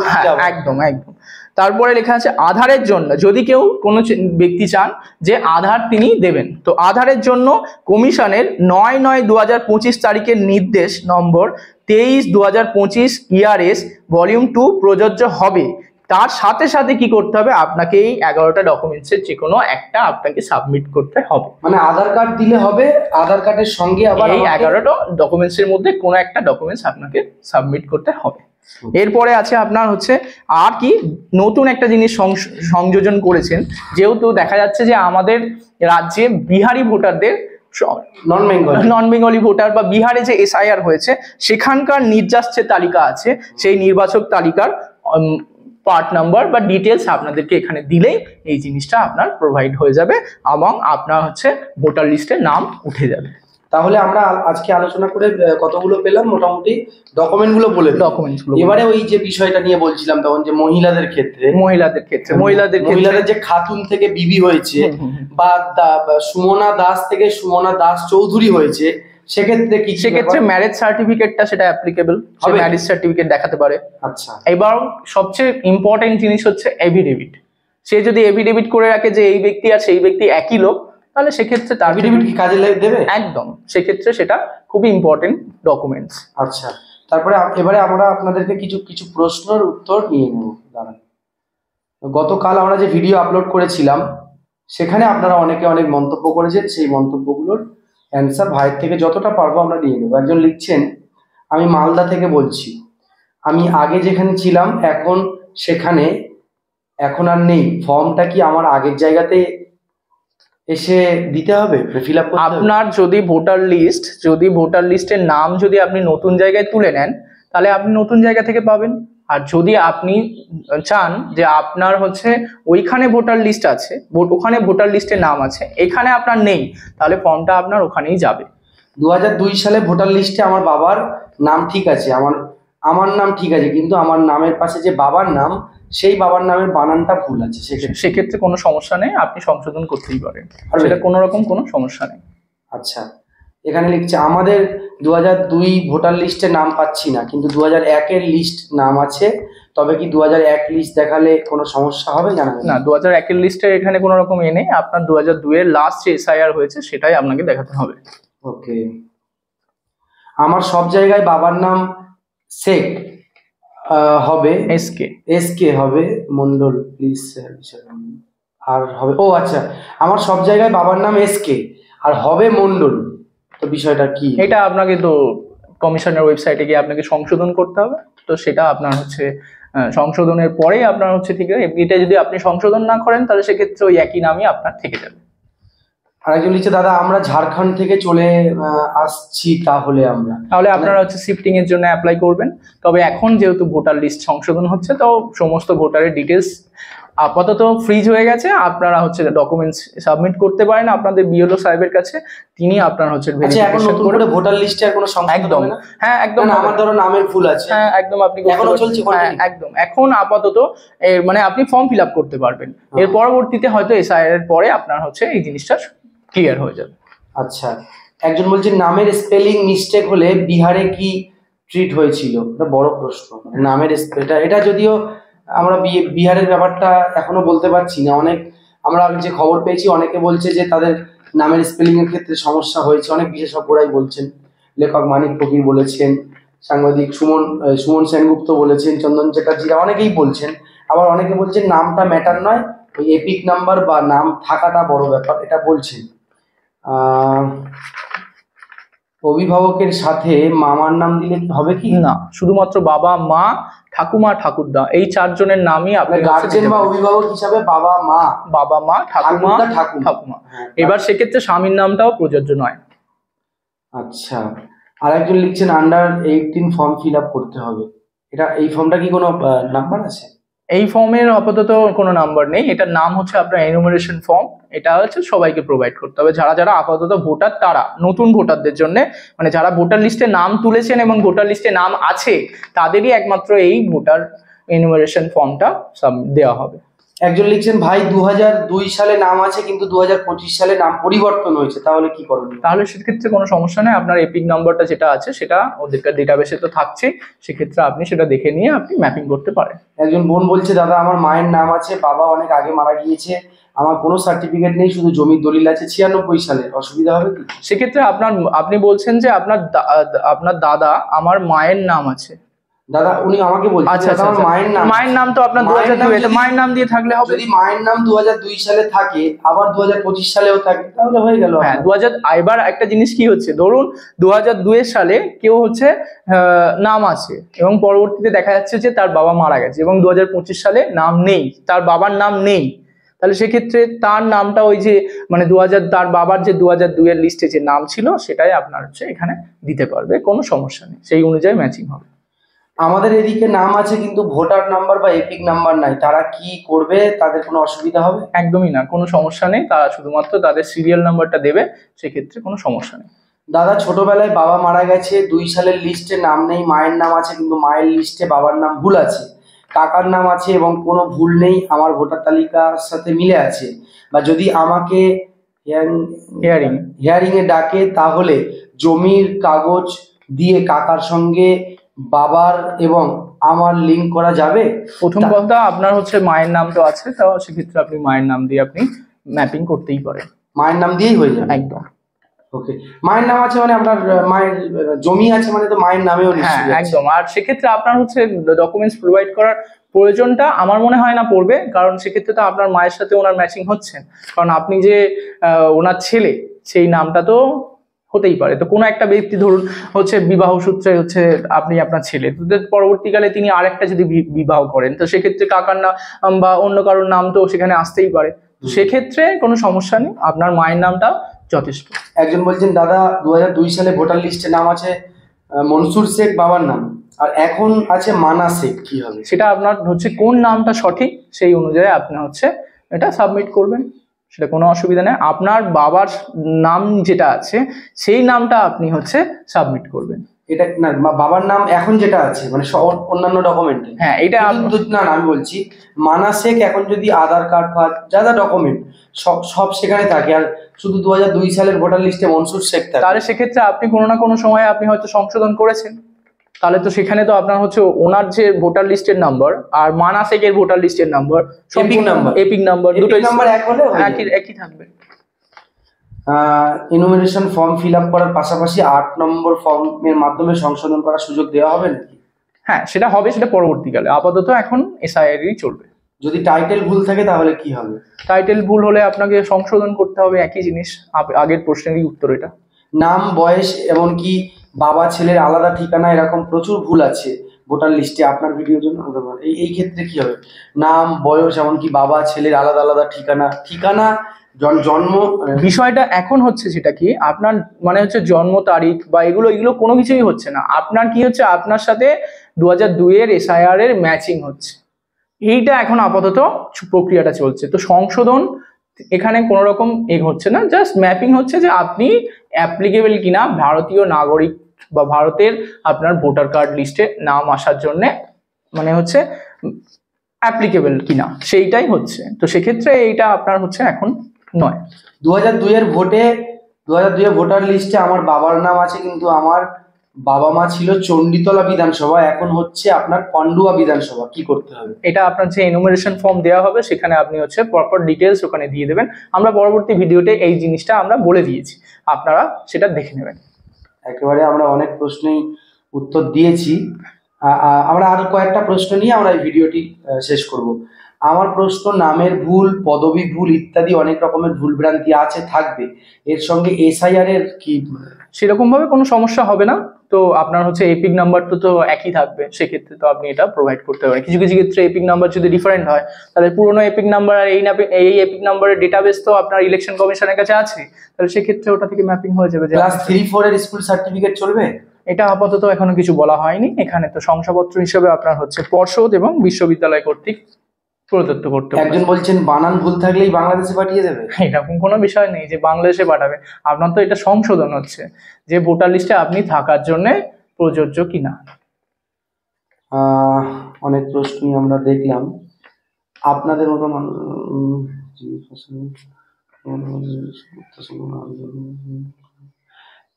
হ্যাঁ, একদম একদম। তারপরে লেখা আছে আধারের জন্য, যদি কেউ কোনো ব্যক্তি চান যে আধার তিনি দেবেন, তো আধারের জন্য কমিশনের 9/9/2025 তারিখের নির্দেশ নম্বর 23/2025 ERS ভলিউম 2 প্রযোজ্য হবে। তার সাথে সাথে কি করতে হবে, আপনাকে এই 11টা ডকুমেন্টসের যে কোনো একটা আপনাকে সাবমিট করতে হবে। মানে আধার কার্ড দিলে হবে, আধার কার্ডের সঙ্গে আবার এই 11টা ডকুমেন্টসের মধ্যে কোনো একটা ডকুমেন্টস আপনাকে সাবমিট করতে হবে। এরপরে আছে আপনার হচ্ছে আর কি নতুন একটা জিনিস সংযোজন করেছেন, যেহেতু দেখা যাচ্ছে যে আমাদের রাজ্যে বিহারি ভোটারদের নন বেঙ্গলি ভোটার বা বিহারে যে SIR হয়েছে সেখানকার নির্যাসের তালিকা আছে, সেই নির্বাচক তালিকার পার্ট নাম্বার বা ডিটেলস আপনাদেরকে এখানে দিলেই এই জিনিসটা আপনার প্রোভাইড হয়ে যাবে এবং আপনার হচ্ছে ভোটার লিস্টে নাম উঠে যাবে। তাহলে আমরা আজকে আলোচনা করে কতগুলো পেলাম, মোটামুটি ডকুমেন্টগুলো বলে ডকুমেন্টসগুলো। এবারে ওই যে বিষয়টা নিয়ে বলছিলাম তখন, যে মহিলাদের ক্ষেত্রে মহিলাদের যে খাতুন থেকে বিবি হয়েছে বা সুমনা দাস থেকে সুমনা দাস চৌধুরী হয়েছে, সেক্ষেত্রে ম্যারেজ সার্টিফিকেটটা সেটা অ্যাপ্লিকেবল হবে, ম্যারেজ সার্টিফিকেট দেখাতে পারে। আচ্ছা, এবার সবচেয়ে ইম্পর্টেন্ট জিনিস হচ্ছে এফিডেভিট। সে যদি এফিডেভিট করে রাখে যে এই ব্যক্তি আর সেই ব্যক্তি একই লোক, তাহলে সেক্ষেত্রে তার এফিডেভিট কি কাজে দেবে? একদম, সেক্ষেত্রে সেটা খুবই ইম্পর্টেন্ট ডকুমেন্টস। আচ্ছা, তারপরে এবারে আমরা আপনাদেরকে কিছু প্রশ্নের উত্তর নিয়ে নেব। দাঁড়ান, গতকাল আমরা যে ভিডিও আপলোড করেছিলাম সেখানে আপনারা অনেকে অনেক মন্তব্য করেছেন, সেই মন্তব্যগুলোর অ্যান্সার ভাইয়ের থেকে যতটা পারবো আমরা নিয়ে নেবো। একজন লিখছেন, আমি মালদা থেকে বলছি, আমি আগে যেখানে ছিলাম এখন সেখানে এখন আর নেই, ফর্মটা কি আমার আগের জায়গাতে এসে দিতে হবে, ফিল আপ করতে হবে? আপনার যদি ভোটার লিস্টের নাম যদি আপনি নতুন জায়গায় তুলে নেন তাহলে আপনি নতুন জায়গা থেকে পাবেন। আর যদি আপনি চান যে আপনার হচ্ছে ওইখানে ভোটার লিস্ট আছে, ওখানে ভোটার লিস্টের নাম আছে, এখানে আপনার নেই, তাহলে ফর্মটা আপনার ওখানেই যাবে। 2002 সালে ভোটার লিস্টে আমার বাবার নাম ঠিক আছে, আমার নাম ঠিক আছে, কিন্তু আমার নামের পাশে যে বাবার নাম, সেই বাবার নামের বানানটা ভুল আছে, সেক্ষেত্রে কোনো সমস্যা নেই, আপনি সংশোধন করতেই পারেন, সেটা কোনো রকম কোনো সমস্যা নেই। আচ্ছা, এখানে লিখছে আমাদের 2002 ভোটার লিস্টে নাম পাচ্ছি না, কিন্তু 2001-এর লিস্ট নাম আছে, তবে কি 2001 লিস্ট দেখালে কোনো সমস্যা হবে? জানাবেন। না, 2001-এর লিস্টে এখানে কোনো রকম নেই, আপনার 2002-এর লাস্ট যে SIR হয়েছে সেটাই আপনাকে দেখাতে হবে। ওকে, আমার সব জায়গায় বাবার নাম শেখ হবে, এসকে হবে, মন্ডল প্লিজ আর হবে, ও আচ্ছা, আমার সব জায়গায় বাবার নাম এসকে আর হবে মন্ডল, তো বিষয়টা কি? এটা আপনাকে তো কমিশনের ওয়েবসাইটে গিয়ে আপনাকে সংশোধন করতে হবে, তো সেটা আপনার হচ্ছে সংশোধনের পরেই আপনার হচ্ছে ঠিক আছে। এটা যদি আপনি সংশোধন না করেন তাহলে সেক্ষেত্রে ওই একই নামই আপনার থেকে যাবে। আরেকজন লিখছে, দাদা আমরা ঝাড়খণ্ড থেকে চলে আসছি, তাহলে আপনারা হচ্ছে শিফটিং এর জন্য অ্যাপ্লাই করবেন। তবে এখন যেহেতু ভোটার লিস্ট সংশোধন হচ্ছে, তো সমস্ত ভোটারের ডিটেলস আপাতত ফ্রিজ হয়ে গেছে, আপনারা হচ্ছে ডকুমেন্টস সাবমিট করতে পারেন আপনাদের BLO সাহেবের কাছে, তিনি আপনার হচ্ছে ভেরিফিকেশন করে ভোটার লিস্টে আর কোনো সংশোধন হবে না? হ্যাঁ একদম, আমার ধরো নামের ভুল আছে, হ্যাঁ একদম, আপনি এখনো চলছে, একদম এখন আপাতত মানে আপনি ফর্ম ফিল আপ করতে পারবেন, এর পরবর্তীতে হয়তো SIR এর পরে আপনার হচ্ছে এই জিনিসটা ক্লিয়ার হয়ে যাবে। আচ্ছা, একজন বলছে নামের স্পেলিং মিস্টেক হলে বিহারে কি ট্রিট হয়েছিল? এটা বড় প্রশ্ন, নামের এটা যদিও আমরা বিহারের ব্যাপারটা এখনো বলতে পারছি না। আমরা যে খবর পেয়েছি অনেকে বলছে যে তাদের নামের স্পেলিং এর ক্ষেত্রে সমস্যা হয়েছে, অনেক বিশেষজ্ঞরাই বলছেন, লেখক মানিক ফকির বলেছেন, সাংবাদিক সুমন সেনগুপ্ত বলেছেন, চন্দন চ্যাটার্জিরা অনেকেই বলছেন, আবার অনেকে বলছেন নামটা ম্যাটার নয়, ওই এপিক নাম্বার বা নাম থাকাটা বড় ব্যাপার, এটা বলছেন। অভিভাবকের সাথে মামার নাম দিলে হবে কি? না, শুধুমাত্র বাবা, মা, ঠাকুমা, ঠাকুরদা, এই 4 জনের নামই আপনি গার্জেন বা অভিভাবক হিসাবে বাবা, মা, ঠাকুমা। এবার সেক্ষেত্রে স্বামীর নামটাও প্রযোজ্য নয়। আচ্ছা, আর একজন লিখছেন আন্ডার 18 ফর্ম ফিল আপ করতে হবে, এই ফর্মটা কি কোনো নাম্বার আছে? এই ফর্মের আপাতত কোনো নাম্বার নেই, এটার নাম হচ্ছে আপনার এনুমারেশন ফর্ম। এটা হচ্ছে সবাইকে প্রোভাইড করতে হবে, যারা যারা আপাতত ভোটার, তারা নতুন ভোটারদের জন্য, মানে যারা ভোটার লিস্টে নাম তুলেছেন এবং ভোটার লিস্টে নাম আছে তাদেরই একমাত্র এই ভোটার এনুমারেশন ফর্মটা দেওয়া হবে। একজন লিখছেন ভাই 2002 সালে নাম আছে কিন্তু 2025 সালে নাম পরিবর্তন হয়েছে, তাহলে কি করণীয়? তাহলে সেক্ষেত্রে কোনো সমস্যা নেই, আপনার এপিক নাম্বারটা যেটা আছে সেটা ওদেরকার ডেটাবেসে তো থাকছে, সেক্ষেত্রে আপনি সেটা দেখে নিয়ে আপনি ম্যাপিং করতে পারেন। একজন বোন বলছে দাদা আমার মায়ের নাম আছে, বাবা অনেক আগে মারা গিয়েছে, আমার কোনো সার্টিফিকেট নেই, শুধু জমির দলিল আছে 96 সালের, অসুবিধা হবে কি? সেক্ষেত্রে আপনি বলছেন যে আপনার দাদা আমার মায়ের নাম আছে, দাদা উনি আমাকে বলছেন আচ্ছা আচ্ছা, আমার মায়ের নাম তো আপনার 2002, মায়ের নাম দিয়ে থাকলে হবে। যদি মায়ের নাম 2002 সালে থাকে আবার 2025 সালেও থাকে তাহলে হয়ে গেল। হ্যাঁ, এবার একটা জিনিস কি হচ্ছে, ধরুন 2002 সালে কেউ হচ্ছে নাম আছে এবং পরবর্তীতে দেখা যাচ্ছে যে তার বাবা মারা গেছে এবং 2025 সালে নাম নেই, তার বাবার নাম নেই, তাহলে সেক্ষেত্রে তার নামটা ওই যে মানে তার বাবার যে 2002 এর লিস্টে যে নাম ছিল সেটাই আপনার হচ্ছে এখানে দিতে পারবে, কোনো সমস্যা নেই, সেই অনুযায়ী ম্যাচিং হবে। আমাদের এদিকে নাম আছে কিন্তু ভোটার নাম্বার বা এপিক নাম্বার নাই, তারা কি করবে? তাদের কোনো অসুবিধা হবে? একদমই না, কোনো সমস্যা নেই, তারা শুধুমাত্র তাদের সিরিয়াল নাম্বারটা দেবে, সেক্ষেত্রে কোনো সমস্যা নেই। দাদা ছোটবেলায় বাবা মারা গেছে, 2 সালের লিস্টে নাম নেই, মায়ের নাম আছে কিন্তু মায়ের লিস্টে বাবার নাম ভুল আছে, কাকার নাম আছে এবং কোনো ভুল নেই, আমার ভোটার তালিকার সাথে মিলে আছে, বা যদি আমাকে হিয়ারিং এ ডাকে তাহলে জমির কাগজ দিয়ে কাকার সঙ্গে বাবার এবং আমার লিঙ্ক করা যাবে? প্রথম কথা আপনার হচ্ছে মায়ের নাম তো আছে, তো সেক্ষেত্রে আপনি মায়ের নাম দিয়ে আপনি ম্যাপিং করতেই পারেন, মায়ের নাম দিয়েই হয়ে যাবে একদম। ওকে, মায়ের নাম আছে মানে আপনার মায়ের জমি আছে মানে তো মায়ের নামেও হ্যাঁ নিশ্চয়ই আছে। একদম, আর সেক্ষেত্রে আপনার হচ্ছে ডকুমেন্টস প্রোভাইড করার প্রয়োজনটা আমার মনে হয় না পড়বে, কারণ সেক্ষেত্রে তো আপনার মায়ের সাথে ওনার ম্যাচিং হচ্ছে, কারণ আপনি যে ওনার ছেলে সেই নামটা তো হতেই পারে, তো কোনো একটা ব্যক্তি ধরুন হচ্ছে বিবাহ সূত্রে হচ্ছে আপনি আপনার ছেলে, তো পরবর্তীকালে তিনি আরেকটা যদি বিবাহ করেন তো সেক্ষেত্রে কাকার নাম বা অন্য কারোর নাম তো সেখানে আসতেই পারে, তো সেক্ষেত্রে কোনো সমস্যা নেই, আপনার মায়ের নামটা যথেষ্ট। একজন বলছেন দাদা 2002 সালে ভোটার লিস্টে নাম আছে মনসুর শেখ বাবার নাম, আর এখন আছে মানা শেখ, কি হবে? সেটা আপনার হচ্ছে কোন নামটা সঠিক সেই অনুযায়ী আপনি হচ্ছে এটা সাবমিট করবেন, সেটা কোনো অসুবিধা নেই, আপনার বাবার নাম যেটা আছে সেই নামটা আপনি হচ্ছে সাবমিট করবেন। এটা না, বাবার নাম এখন যেটা আছে মানে অন্যান্য ডকুমেন্টে, হ্যাঁ এটা না আমি বলছি মানা শেখ এখন যদি আধার কার্ড বা যা যা ডকুমেন্ট সব সেখানে থাকে, আর শুধু 2002 সালের ভোটার লিস্টে মনসুর শেখ থাকে, তাহলে সেক্ষেত্রে আপনি কোনো না কোনো সময় আপনি হয়তো সংশোধন করেছেন, তাহলে তো সেখানে তো আপনার হচ্ছে ওনার যে ভোটার লিস্টের নাম্বার আর মানা শেখের ভোটার লিস্টের নাম্বার, এপিক নাম্বার দুটোই নাম্বার এক হলে একই থাকবে। এনুমারেশন ফর্ম ফিল আপ করার পাশাপাশি 8 নম্বর ফর্মের মাধ্যমে সংশোধন করার সুযোগ দেওয়া হবে নাকি? হ্যাঁ সেটা হবে, সেটা পরবর্তীকালে, আপাতত এখন এসআইআরই চলবে। যদি টাইটেল ভুল থাকে তাহলে কি হবে? টাইটেল ভুল হলে আপনাকে সংশোধন করতে হবে, একই জিনিস, আগের প্রশ্নেরই উত্তর এটা। নাম, বয়স, এমনকি বাবা ছেলের আলাদা ঠিকানা, এরকম প্রচুর ভুল আছে ভোটার লিস্টে, আপনার ভিডিওর জন্য এই ক্ষেত্রে কি হবে? নাম, বয়স, এমনকি বাবা ছেলের আলাদা আলাদা ঠিকানা জন্ম, বিষয়টা এখন হচ্ছে সেটা কি আপনার মানে হচ্ছে জন্ম তারিখ বা এগুলো কোনো কিছুই হচ্ছে না, আপনার কি হচ্ছে আপনার সাথে 2002 এর এসআইআর এর ম্যাচিং হচ্ছে, এইটা এখন আপাতত প্রক্রিয়াটা চলছে, তো সংশোধন এখানে কোনো রকম হচ্ছে না, জাস্ট ম্যাপিং হচ্ছে যে আপনি অ্যাপ্লিকেবল কিনা ভারতীয় নাগরিক বা ভারতের আপনার ভোটার কার্ড লিস্টে নাম আসার জন্য, মানে হচ্ছে অ্যাপ্লিকেবল কিনা সেইটাই হচ্ছে, তো সেক্ষেত্রে এইটা আপনার হচ্ছে এখন নয়। 2002 এর ভোটে 2002 এর ভোটার লিস্টে আমার বাবার নাম আছে কিন্তু আমার বাবা মা ছিল চণ্ডীতলা বিধানসভা, এখন হচ্ছে আপনার পান্ডুয়া বিধানসভা, কি করতে হবে? এটা আপনার যে এনুমারেশন ফর্ম দেওয়া হবে সেখানে আপনি হচ্ছে প্রপার ডিটেলস ওখানে দিয়ে দেবেন, আমরা পরবর্তী ভিডিওতে এই জিনিসটা আমরা বলে দিয়েছি, আপনারা সেটা দেখে নেবেন। একেবারে আমরা অনেক প্রশ্নেই উত্তর দিয়েছি, আমরা আরো কয়েকটা প্রশ্ন নিয়ে আমরা এই ভিডিওটি শেষ করব। আমার প্রশ্ন, নামের ভুল, পদবী ভুল ইত্যাদি অনেক রকমের ভুল ভ্রান্তি আছে, থাকবে, এর সঙ্গে এসআইআর এর কি? সেরকম ভাবে কোনো সমস্যা হবে না। তো আপনার হচ্ছে এপিক নাম্বার তো একই থাকবে, সেক্ষেত্রে তো আপনি এটা প্রোভাইড করতে পারেন। কিছু কিছু ক্ষেত্রে এপিক নাম্বার যদি ডিফারেন্ট হয়, তাহলে পুরোনো এপিক নাম্বার আর এই এপিক নাম্বারের ডেটাবেস তো আপনার ইলেকশন কমিশনের কাছে আছে, তাহলে সেক্ষেত্রে ওটা থেকে ম্যাপিং হয়ে যাবে। ক্লাস 3-4 এর স্কুল সার্টিফিকেট চলবে? এটা আপাতত এখনো কিছু বলা হয়নি। এখানে তো শংসাপত্র হিসেবে আপনার হচ্ছে পর্ষদ এবং বিশ্ববিদ্যালয় কর্তৃক প্রদত্ত করতে হবে। একজন বলছেন বানান ভুল থাকলেই বাংলাদেশে পাঠিয়ে দেবে। এরকম কোনো বিষয় নেই যে বাংলাদেশে পাঠাবে, আপনার তো এটা সংশোধন হচ্ছে যে ভোটার লিস্টে আপনি থাকার জন্য প্রযোজ্য কিনা। অনেক প্রশ্নই আমরা দেখলাম। আপনাদের মতো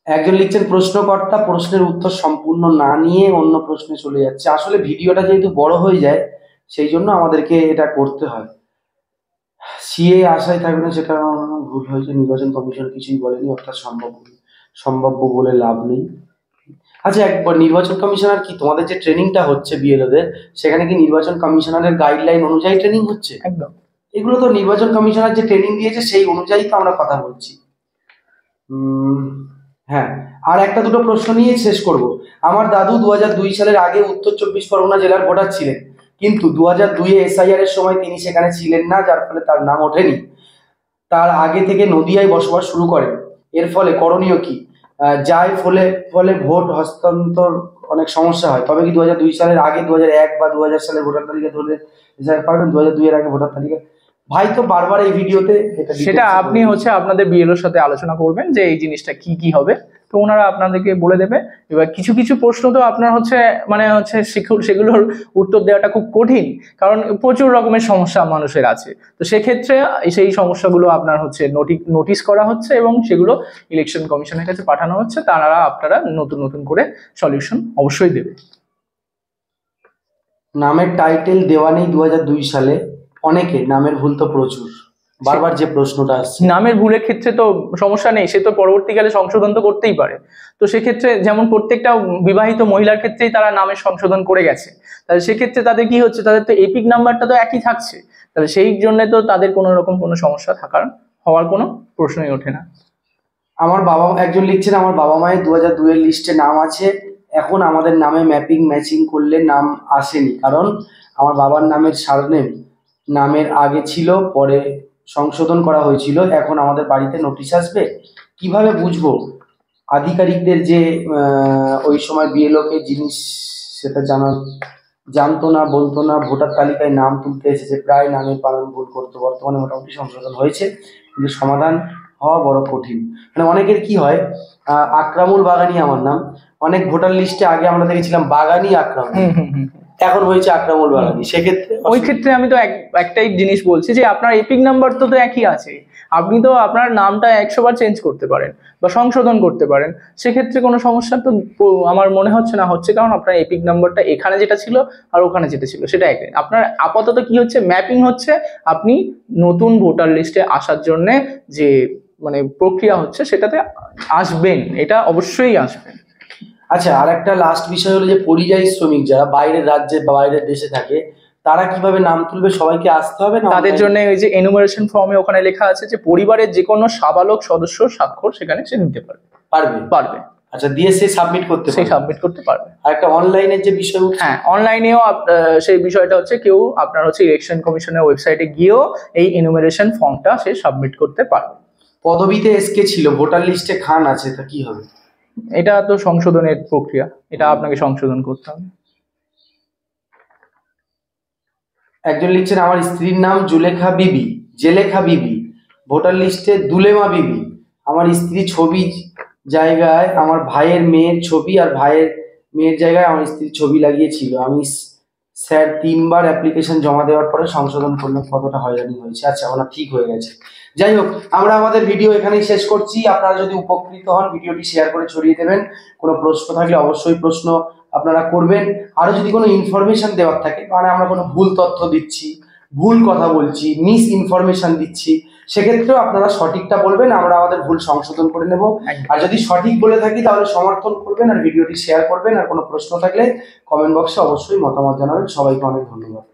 একজন লিখছেন প্রশ্নকর্তা প্রশ্নের উত্তর সম্পূর্ণ না নিয়ে অন্য প্রশ্নে চলে যাচ্ছে। আসলে ভিডিওটা যেহেতু বড় হয়ে যায়, সেই জন্য আমাদেরকে এটা করতে হয়। সিএ আশায় থাকবে না, সেটা ভুল হয়েছে। নির্বাচন কমিশন কিছুই বলেনি, অর্থাৎ সম্ভাব্য বলে লাভ নেই। আচ্ছা, একবার নির্বাচন কমিশনার কি তোমাদের যে ট্রেনিংটা হচ্ছে বিএলওদের, সেখানে কি নির্বাচন কমিশনারের গাইডলাইন অনুযায়ী ট্রেনিং হচ্ছে? একদম। এগুলো তো নির্বাচন কমিশনার যে ট্রেনিং দিয়েছে সেই অনুযায়ী তো আমরা কথা বলছি। হ্যাঁ, আর একটা দুটো প্রশ্ন নিয়ে শেষ করব। আমার দাদু 2002 সালের আগে উত্তর 24 পরগনা জেলার ভোটার ছিলেন, কিন্তু 2002-এ এসআইআর এর সময় তিনি সেখানে ছিলেন না, যার ফলে তার নাম ওঠেনি। তার আগে থেকে নদিয়ায় বসবাস শুরু করেন, এর ফলে করণীয় কি? যার ফলে ভোট হস্তান্তর অনেক সমস্যা হয়। তবে কি 2002 সালের আগে 2001 বা 2000 সালের ভোটার তালিকা ধরলে পারবেন? 2002 এর আগে ভোটার তালিকা ভাই তো বারবার এই ভিডিওতে সেটা আপনি হচ্ছে আপনাদের বিএলওর সাথে আলোচনা করবেন যে এই জিনিসটা কি কি হবে, তো ওনারা আপনাদেরকে বলে দেবে। এবার কিছু কিছু প্রশ্ন তো আপনার হচ্ছে মানে হচ্ছে সেগুলোর উত্তর দেওয়াটা খুব কঠিন, কারণ প্রচুর রকমের সমস্যা মানুষের আছে। তো সেক্ষেত্রে সেই সমস্যাগুলো আপনার হচ্ছে নোটিস করা হচ্ছে এবং সেগুলো ইলেকশন কমিশনের কাছে পাঠানো হচ্ছে, তারা আপনারা নতুন নতুন করে সলিউশন অবশ্যই দেবে। নামের টাইটেল দেওয়া নেই 2002 সালে, অনেকে নামের ভুল তো প্রচুর, বারবার যে প্রশ্নটা আসছে। নামের ভুলের ক্ষেত্রে তো সমস্যা নেই, সে তো পরবর্তীকালে সংশোধন তো করতেই পারে। তো সেক্ষেত্রে যেমন প্রত্যেকটা বিবাহিত মহিলার ক্ষেত্রেই তারা নামের সংশোধন করে গেছে, তাহলে সেক্ষেত্রে তাদের কি হচ্ছে, তাদের তো এপিক নাম্বারটা তো একই থাকছে, তাহলে সেই জন্য তো তাদের কোনো রকম কোনো সমস্যা হওয়ার কোনো প্রশ্নই ওঠে না। একজন লিখছেন আমার বাবা মায়ের 2002 এর লিস্টে নাম আছে, এখন আমাদের নামে ম্যাচিং করলে নাম আসেনি, কারণ আমার বাবার নামের সারনেম নামের আগে ছিল, পরে সংশোধন করা হয়েছিল, এখন আমাদের বাড়িতে নোটিশ আসবে, কিভাবে বুঝবো? আধিকারিকদের যে ওই সময় বিএলওকে জিনিস সেটা জানতো না, বলতো না, ভোটার তালিকায় নাম তুলতে এসেছে, প্রায় নামের বানান ভুল করতো। বর্তমানে মোটামুটি সংশোধন হয়েছে, কিন্তু সমাধান হওয়া বড় কঠিন। মানে অনেকের কি হয়, আকরামুল বাগানি আমার নাম, অনেক ভোটার লিস্টে আগে আমরা দেখেছিলাম বাগানি আকরামুল, এখন হয়েছে আকরামুল বাগানি। সেক্ষেত্রে ওই ক্ষেত্রে আমি তো একটাই জিনিস বলছি যে আপনার এপিক নাম্বার তো একই আছে, আপনি তো আপনার নামটা 100 বার চেঞ্জ করতে পারেন বা সংশোধন করতে পারেন, সেক্ষেত্রে কোনো সমস্যা তো আমার মনে হচ্ছে না হচ্ছে, কারণ আপনার এপিক নাম্বারটা এখানে যেটা ছিল আর ওখানে যেটা ছিল সেটা একই। আপনার আপাতত কি হচ্ছে, ম্যাপিং হচ্ছে, আপনি নতুন ভোটার লিস্টে আসার জন্য যে মানে প্রক্রিয়া হচ্ছে সেটাতে আসবেন, এটা অবশ্যই আসবেন। আচ্ছা, আর একটা লাস্ট বিষয় হলো যে পরিযায়ী শ্রমিক যারা বাইরের রাজ্যে বা বাইরের দেশে থাকে, তারা কিভাবে নাম তুলবে? সবাইকে আসতে হবে না? তাদের জন্য ওই যে এনুমারেশন ফর্মে ওখানে লেখা আছে যে পরিবারের যে কোনো সাবালক সদস্য স্বাক্ষর সেখানে সে নিতে পারবে। আচ্ছা, দিয়ে সে সাবমিট করতে পারবে। আর একটা অনলাইনের যে বিষয়, হ্যাঁ, অনলাইনেও সেই বিষয়টা হচ্ছে কেউ আপনার হচ্ছে ইলেকশন কমিশনের ওয়েবসাইটে গিয়েও এই এনুমারেশন ফর্মটা সে সাবমিট করতে পারবে। পদবিতে এসকে ছিল, ভোটার লিস্টে খান আছে, তা কি হবে? এটা তো সংশোধনের প্রক্রিয়া, এটা আপনাকে সংশোধন করতে হবে। একজন লিখছেন আমার স্ত্রীর নাম জেলেখা বিবি, ভোটার লিস্টে দুলেমা বিবি। আমার স্ত্রী ছবি জায়গায় আমার ভাইয়ের মেয়ের ছবি, আর ভাইয়ের মেয়ের জায়গায় আমার স্ত্রীর ছবি লাগিয়েছিল। আমি স্যার 3 বার অ্যাপ্লিকেশন জমা দেওয়ার পরে সংশোধন করলাম, কতটা হয়রানি হয়েছে। আচ্ছা, ওনার ঠিক হয়ে গেছে। যাই হোক, আমরা আমাদের ভিডিও এখানেই শেষ করছি। আপনারা যদি উপকৃত হন, ভিডিওটি শেয়ার করে ছড়িয়ে দেবেন। কোনো প্রশ্ন থাকলে অবশ্যই প্রশ্ন আপনারা করবেন। আরো যদি কোনো ইনফরমেশন দেওয়ার থাকে, মানে আমরা কোনো ভুল তথ্য দিচ্ছি, ভুল কথা বলছি, মিস ইনফরমেশন দিচ্ছি, সেক্ষেত্রেও আপনারা সঠিকটা বলবেন, আমরা আমাদের ভুল সংশোধন করে নেব। আর যদি সঠিক বলে থাকি তাহলে সমর্থন করবেন আর ভিডিওটি শেয়ার করবেন। আর কোনো প্রশ্ন থাকলে কমেন্ট বক্সে অবশ্যই মতামত জানাবেন। সবাইকে অনেক ধন্যবাদ।